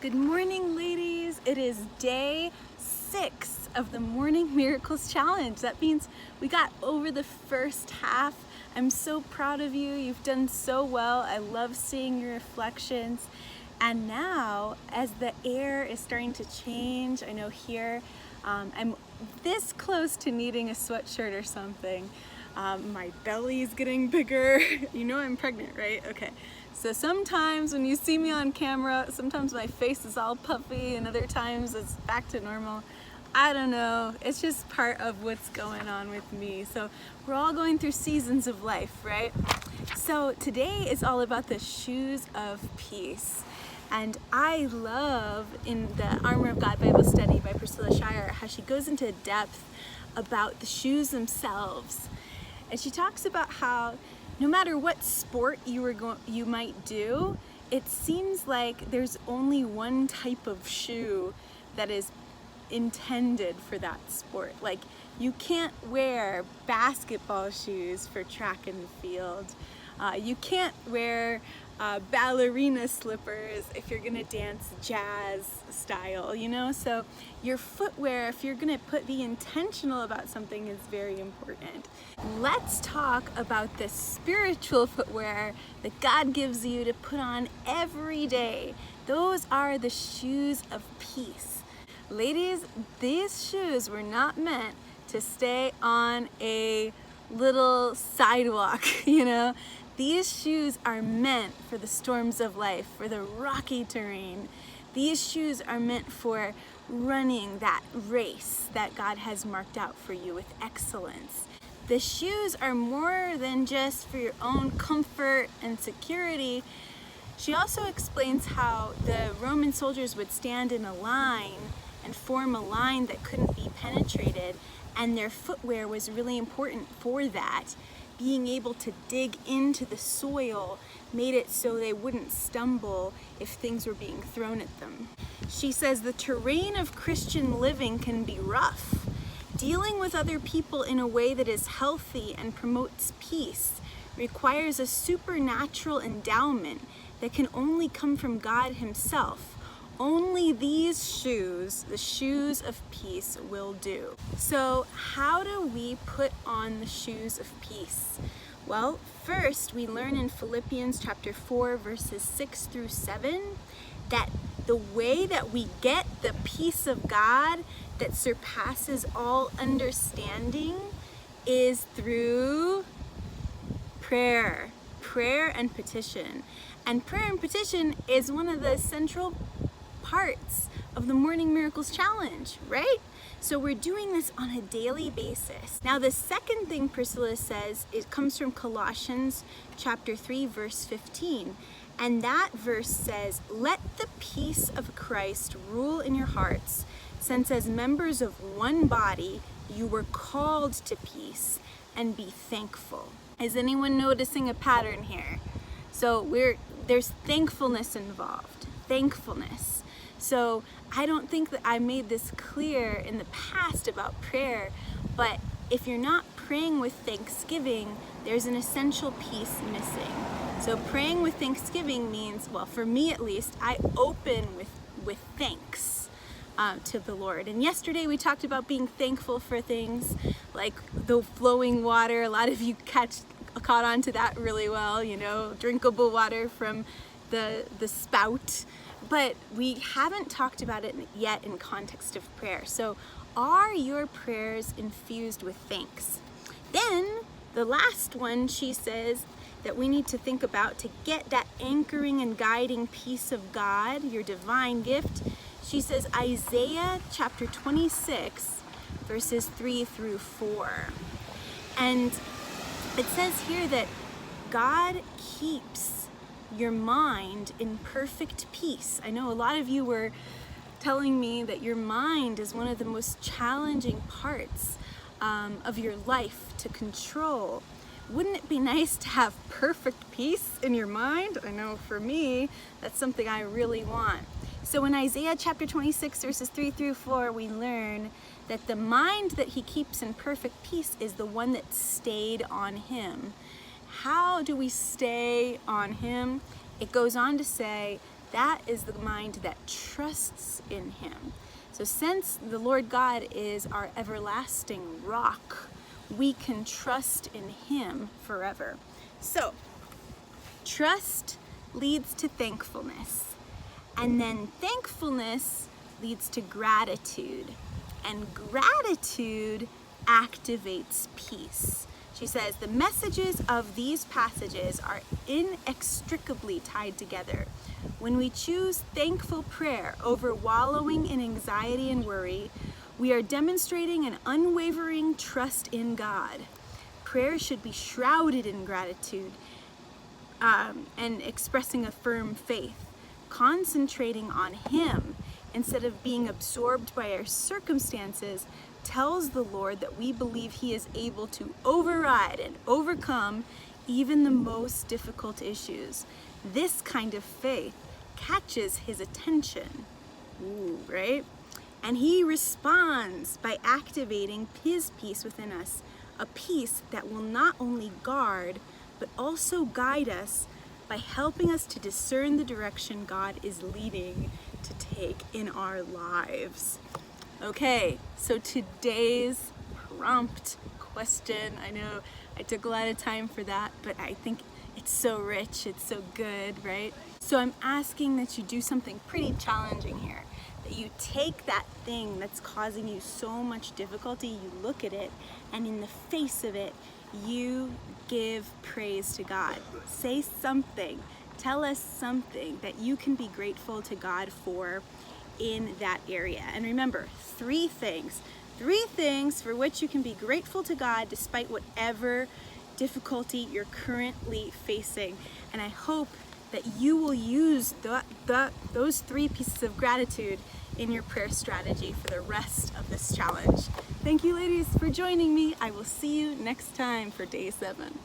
Good morning, ladies. It is day 6 of the Morning Miracles Challenge. That means we got over the first half. I'm so proud of you. You've done so well. I love seeing your reflections. And now, as the air is starting to change, I know here, I'm this close to needing a sweatshirt or something. My belly's getting bigger. You know I'm pregnant, right? Okay. So sometimes when you see me on camera, sometimes my face is all puffy and other times it's back to normal. I don't know. It's just part of what's going on with me. So we're all going through seasons of life, right? So today is all about the shoes of peace. And I love in the Armor of God Bible Study by Priscilla Shirer how she goes into depth about the shoes themselves. And she talks about how no matter what sport you might do, it seems like there's only one type of shoe that is intended for that sport. Like, you can't wear basketball shoes for track and field. You can't wear ballerina slippers if you're gonna dance jazz style, you know? So your footwear, if you're gonna be intentional about something, is very important. Let's talk about the spiritual footwear that God gives you to put on every day. Those are the shoes of peace. Ladies, these shoes were not meant to stay on a little sidewalk, you know? These shoes are meant for the storms of life, for the rocky terrain. These shoes are meant for running that race that God has marked out for you with excellence. The shoes are more than just for your own comfort and security. She also explains how the Roman soldiers would stand in a line and form a line that couldn't be penetrated, and their footwear was really important for that. Being able to dig into the soil made it so they wouldn't stumble if things were being thrown at them. She says the terrain of Christian living can be rough. Dealing with other people in a way that is healthy and promotes peace requires a supernatural endowment that can only come from God Himself. Only these shoes, the shoes of peace, will do. So how do we put on the shoes of peace? Well, first we learn in Philippians chapter 4, verses 6 through 7, that the way that we get the peace of God that surpasses all understanding is through prayer and petition. And prayer and petition is one of the central parts of the Morning Miracles Challenge, right? So we're doing this on a daily basis. Now, the second thing Priscilla says, it comes from Colossians chapter 3, verse 15. And that verse says, "Let the peace of Christ rule in your hearts, since as members of one body, you were called to peace, and be thankful." Is anyone noticing a pattern here? So there's thankfulness involved, thankfulness. So I don't think that I made this clear in the past about prayer, but if you're not praying with thanksgiving, there's an essential piece missing. So praying with thanksgiving means, well, for me at least, I open with thanks to the Lord. And yesterday we talked about being thankful for things like the flowing water. A lot of you caught on to that really well, you know, drinkable water from the spout. But we haven't talked about it yet in context of prayer. So are your prayers infused with thanks? Then the last one, she says, that we need to think about to get that anchoring and guiding peace of God, your divine gift. She says Isaiah chapter 26, verses 3 through 4. And it says here that God keeps your mind in perfect peace. I know a lot of you were telling me that your mind is one of the most challenging parts of your life to control. Wouldn't it be nice to have perfect peace in your mind? I know for me, that's something I really want. So in Isaiah chapter 26, verses 3 through 4, we learn that the mind that He keeps in perfect peace is the one that stayed on Him. How do we stay on Him? It goes on to say That is the mind that trusts in him. So since the Lord God is our everlasting rock, we can trust in him forever. So trust leads to thankfulness, and then thankfulness leads to gratitude, and gratitude activates peace. She says the messages of these passages are inextricably tied together. When we choose thankful prayer over wallowing in anxiety and worry, we are demonstrating an unwavering trust in God. Prayer should be shrouded in gratitude and expressing a firm faith, concentrating on him instead of being absorbed by our circumstances tells the Lord that we believe he is able to override and overcome even the most difficult issues. This kind of faith catches his attention, right? And he responds by activating his peace within us, a peace that will not only guard, but also guide us by helping us to discern the direction God is leading to take in our lives. Okay, so today's prompt question, I know I took a lot of time for that, but I think it's so rich, it's so good, right? So I'm asking that you do something pretty challenging here, that you take that thing that's causing you so much difficulty, you look at it, and in the face of it, you give praise to God. Say something, tell us something that you can be grateful to God for in that area. And remember, three things for which you can be grateful to God despite whatever difficulty you're currently facing. And I hope that you will use those three pieces of gratitude in your prayer strategy for the rest of this challenge. Thank you, ladies, for joining me. I will see you next time for day 7.